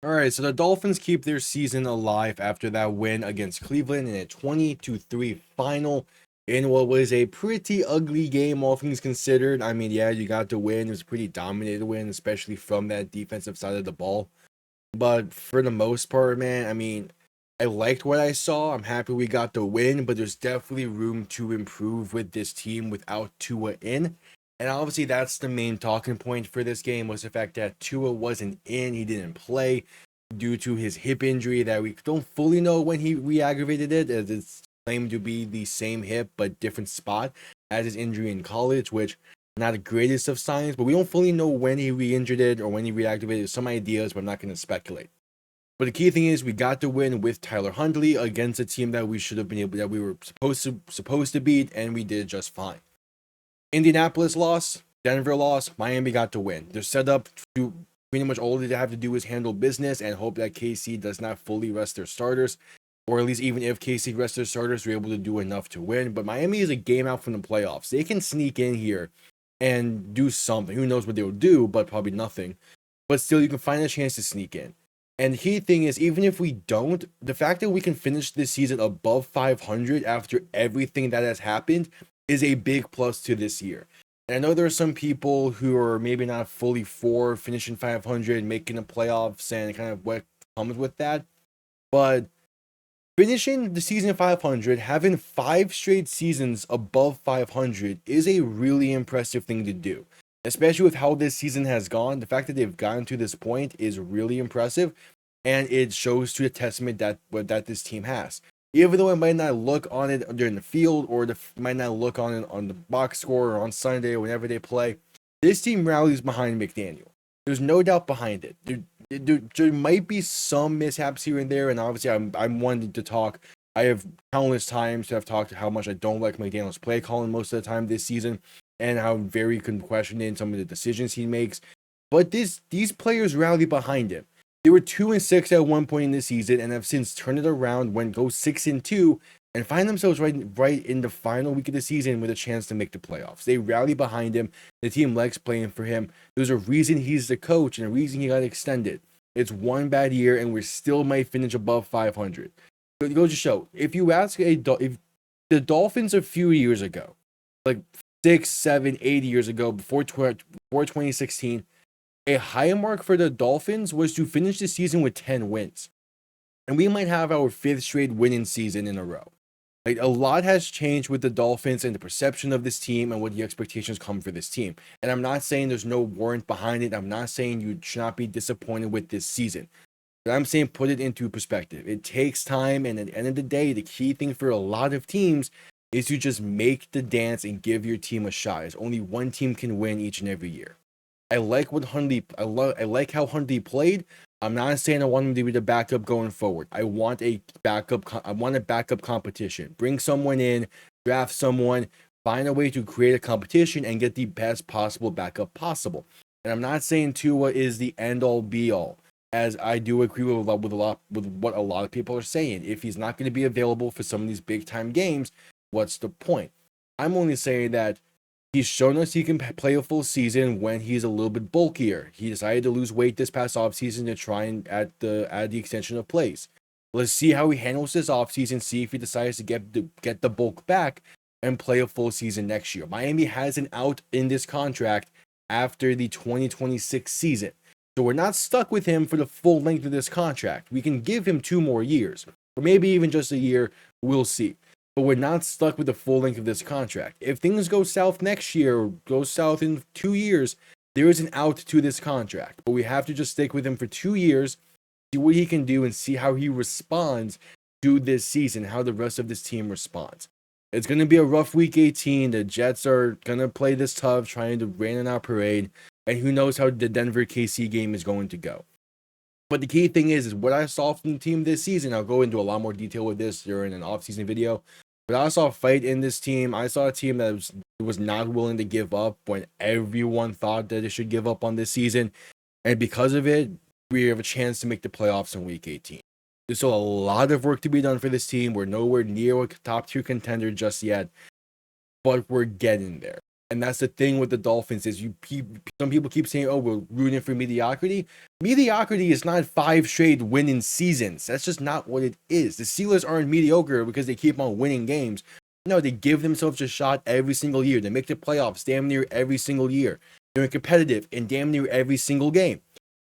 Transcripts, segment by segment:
All right, so the Dolphins keep their season alive after that win against Cleveland in a 20-3 final in what was a pretty ugly game, all things considered. I mean, yeah, you got the win. It was a pretty dominated win, especially from that defensive side of the ball. But for the most part, man, I mean, I liked what I saw. I'm happy we got the win, but there's definitely room to improve with this team without Tua in. And obviously, that's the main talking point for this game was the fact that Tua wasn't in. He didn't play due to his hip injury that we don't fully know when he re-aggravated it, as it's claimed to be the same hip but different spot as his injury in college, which not the greatest of signs, but we don't fully know when he re-injured it or when he reactivated. Some ideas, but I'm not going to speculate. But the key thing is we got the win with Tyler Huntley against a team that we should have been able, that we were supposed to beat, and we did just fine. Indianapolis lost, Denver lost, Miami got the win. They're set up to pretty much all they have to do is handle business and hope that KC does not fully rest their starters, or at least even if KC rests their starters, they're able to do enough to win. But Miami is a game out from the playoffs. They can sneak in here and do something. Who knows what they'll do, but probably nothing. But still, you can find a chance to sneak in. And the key thing is, even if we don't, the fact that we can finish this season above 500 after everything that has happened is a big plus to this year. And I know there are some people who are maybe not fully for finishing 500, making the playoffs, and kind of what comes with that. But finishing the season 500, having 5 straight seasons above 500 is a really impressive thing to do. Especially with how this season has gone, the fact that they've gotten to this point is really impressive, and it shows to a testament that this team has. Even though it might not look on it during the field, or might not look on it on the box score or on Sunday or whenever they play, this team rallies behind McDaniel. There's no doubt behind it. There might be some mishaps here and there, and obviously I'm wanting to talk. I have countless times to have talked how much I don't like McDaniel's play calling most of the time this season, and how very questioning some of the decisions he makes. But these players rally behind him. They were 2-6 at one point in the season and have since turned it around when go 6-2 and find themselves right in the final week of the season with a chance to make the playoffs. They rally behind him. The team likes playing for him. There's a reason he's the coach and a reason he got extended. It's one bad year and we still might finish above 500. It goes to show, if you ask if the Dolphins a few years ago, like 6, 7, 8 years ago, before 2016, a high mark for the Dolphins was to finish the season with 10 wins. And we might have our 5th straight winning season in a row. Like, a lot has changed with the Dolphins and the perception of this team and what the expectations come for this team. And I'm not saying there's no warrant behind it. I'm not saying you should not be disappointed with this season. But I'm saying put it into perspective. It takes time, and at the end of the day, the key thing for a lot of teams is to just make the dance and give your team a shot. As only one team can win each and every year. I like what Huntley. I like how Huntley played. I'm not saying I want him to be the backup going forward. I want a backup. I want a backup competition. Bring someone in, draft someone, find a way to create a competition and get the best possible backup possible. And I'm not saying Tua is the end all be all, as I do agree with what a lot of people are saying. If he's not going to be available for some of these big time games, what's the point? I'm only saying that he's shown us he can play a full season when he's a little bit bulkier. He decided to lose weight this past offseason to try and add the extension of plays. Let's see how he handles this offseason, see if he decides to get the bulk back and play a full season next year. Miami has an out in this contract after the 2026 season. So we're not stuck with him for the full length of this contract. We can give him 2 more years, or maybe even just a year. We'll see. But we're not stuck with the full length of this contract. If things go south next year or go south in 2 years, there is an out to this contract. But we have to just stick with him for 2 years, see what he can do, and see how he responds to this season, how the rest of this team responds. It's going to be a rough week 18. The Jets are going to play this tough, trying to rain on our parade. And who knows how the Denver KC game is going to go. But the key thing is what I saw from the team this season. I'll go into a lot more detail with this during an offseason video. But I saw a fight in this team. I saw a team that was not willing to give up when everyone thought that it should give up on this season. And because of it, we have a chance to make the playoffs in week 18. There's still a lot of work to be done for this team. We're nowhere near a top 2 contender just yet, but we're getting there. And that's the thing with the Dolphins is some people keep saying, "Oh, we're rooting for mediocrity." Mediocrity is not 5 straight winning seasons. That's just not what it is. The Steelers aren't mediocre because they keep on winning games. No, they give themselves a shot every single year. They make the playoffs damn near every single year. They're competitive in damn near every single game.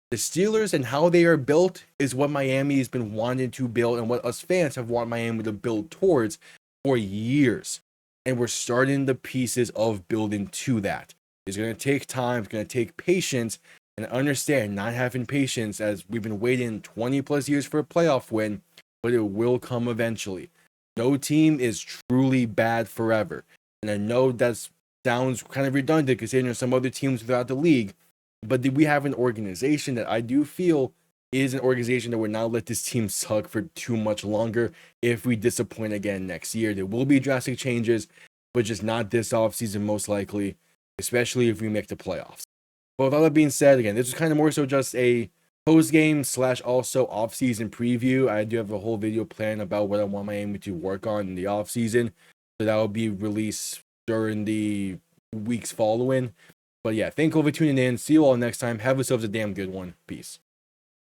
The Steelers and how they are built is what Miami has been wanting to build and what us fans have wanted Miami to build towards for years. And we're starting the pieces of building to that. It's going to take time. It's going to take patience, and understand not having patience as we've been waiting 20 plus years for a playoff win, but it will come eventually. No team is truly bad forever. And I know that sounds kind of redundant considering some other teams throughout the league, but we have an organization that I do feel is an organization that will not let this team suck for too much longer if we disappoint again next year. There will be drastic changes, but just not this offseason, most likely, especially if we make the playoffs. But with all that being said, again, this was kind of more so just a post-game / also off-season preview. I do have a whole video plan about what I want Miami to work on in the off-season, so that will be released during the weeks following. But yeah, thank you all for tuning in. See you all next time. Have yourselves a damn good one. Peace.